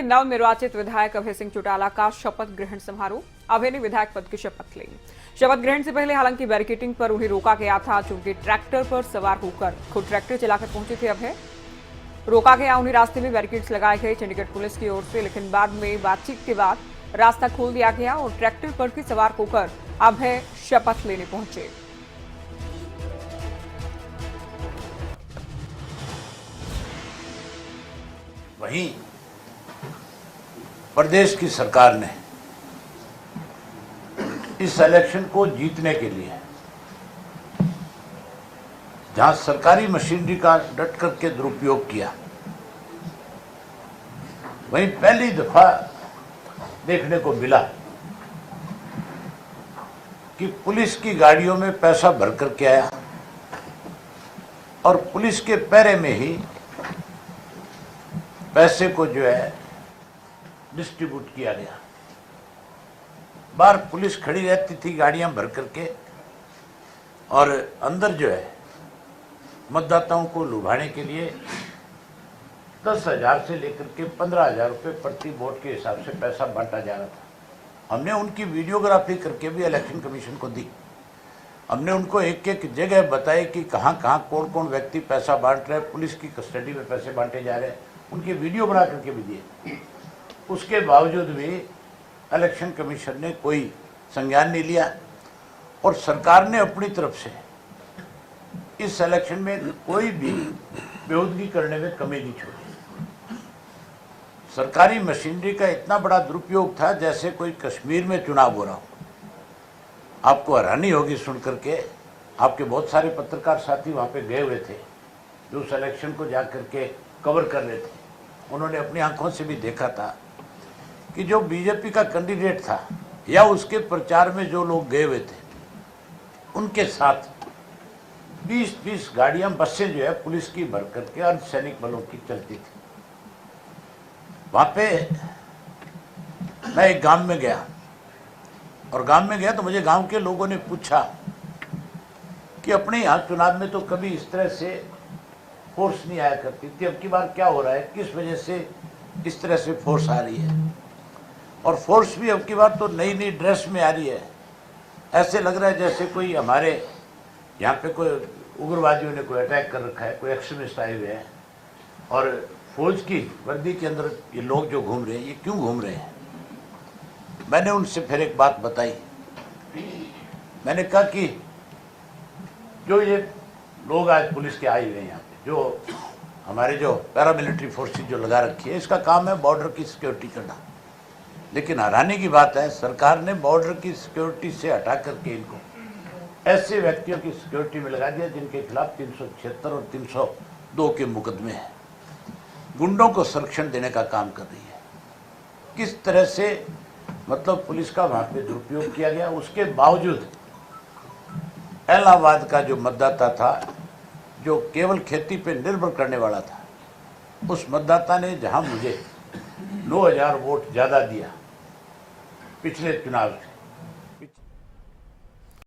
नवनिर्वाचित विधायक अभय सिंह चौटाला का शपथ ग्रहण समारोह। अभय ने विधायक पद की शपथ ली। शपथ ग्रहण से पहले हालांकि बैरिकेडिंग पर उन्हें रोका गया था, चूंकि ट्रैक्टर पर सवार होकर खुद ट्रैक्टर चलाकर पहुंचे थे अभय। रोका गया उन्हें, रास्ते में बैरिकेड्स लगाए गए चंडीगढ़ पुलिस की ओर से, लेकिन बाद में बातचीत के बाद रास्ता खोल दिया गया और ट्रैक्टर पर भी सवार होकर अभय शपथ लेने पहुंचे। वहीं प्रदेश की सरकार ने इस इलेक्शन को जीतने के लिए जहां सरकारी मशीनरी का डट करके दुरुपयोग किया, वहीं पहली दफा देखने को मिला कि पुलिस की गाड़ियों में पैसा भर करके आया और पुलिस के पैरे में ही पैसे को जो है डिस्ट्रीब्यूट किया गया। बाहर पुलिस खड़ी रहती थी गाड़ियां भर करके, और अंदर जो है मतदाताओं को लुभाने के लिए 10,000 से लेकर के 15,000 रुपये प्रति वोट के हिसाब से पैसा बांटा जा रहा था। हमने उनकी वीडियोग्राफी करके भी इलेक्शन कमीशन को दी। हमने उनको एक एक जगह बताया कि कहाँ कहाँ कौन कौन व्यक्ति पैसा बांट रहे हैं, पुलिस की कस्टडी में पैसे बांटे जा रहे हैं, उनके वीडियो बना करके भी दिए। उसके बावजूद भी इलेक्शन कमीशन ने कोई संज्ञान नहीं लिया और सरकार ने अपनी तरफ से इस इलेक्शन में कोई भी बेहूदगी करने में कमी नहीं छोड़ी। सरकारी मशीनरी का इतना बड़ा दुरुपयोग था जैसे कोई कश्मीर में चुनाव हो रहा हो। आपको हैरानी होगी सुन करके, आपके बहुत सारे पत्रकार साथी वहाँ पे गए हुए थे जो उस इलेक्शन को जा करके कवर कर रहे थे। उन्होंने अपनी आंखों से भी देखा था कि जो बीजेपी का कैंडिडेट था या उसके प्रचार में जो लोग गए हुए थे, उनके साथ 20-20 गाड़ियां, बसें जो है पुलिस की भर करके अर्धसैनिक बलों की चलती थी। वहां पे मैं एक गांव में गया, और गांव में गया तो मुझे गांव के लोगों ने पूछा कि अपने यहाँ चुनाव में तो कभी इस तरह से फोर्स नहीं आया करती थी, अब की बार क्या हो रहा है, किस वजह से इस तरह से फोर्स आ रही है, और फोर्स भी अब की बार तो नई नई ड्रेस में आ रही है। ऐसे लग रहा है जैसे कोई हमारे यहाँ पे कोई उग्रवादियों ने कोई अटैक कर रखा है, कोई एक्सट्रीमिस्ट आए हुए हैं, और फौज की वर्दी के अंदर ये लोग जो घूम रहे हैं, ये क्यों घूम रहे हैं। मैंने उनसे फिर एक बात बताई। मैंने कहा कि जो ये लोग आज पुलिस के आए हुए हैं यहाँ पे, जो हमारे जो पैरामिलिट्री फोर्सेस जो लगा रखी है, इसका काम है बॉर्डर की सिक्योरिटी करना। लेकिन हैरानी की बात है, सरकार ने बॉर्डर की सिक्योरिटी से हटा करके इनको ऐसे व्यक्तियों की सिक्योरिटी में लगा दिया जिनके खिलाफ 376 और 302 के मुकदमे हैं। गुंडों को संरक्षण देने का काम कर रही है। किस तरह से मतलब पुलिस का वहां पे दुरुपयोग किया गया। उसके बावजूद इलाहाबाद का जो मतदाता था, जो केवल खेती पे निर्भर करने वाला था, उस मतदाता ने जहां मुझे 9,000 वोट ज़्यादा दिया पिछले चुनाव से,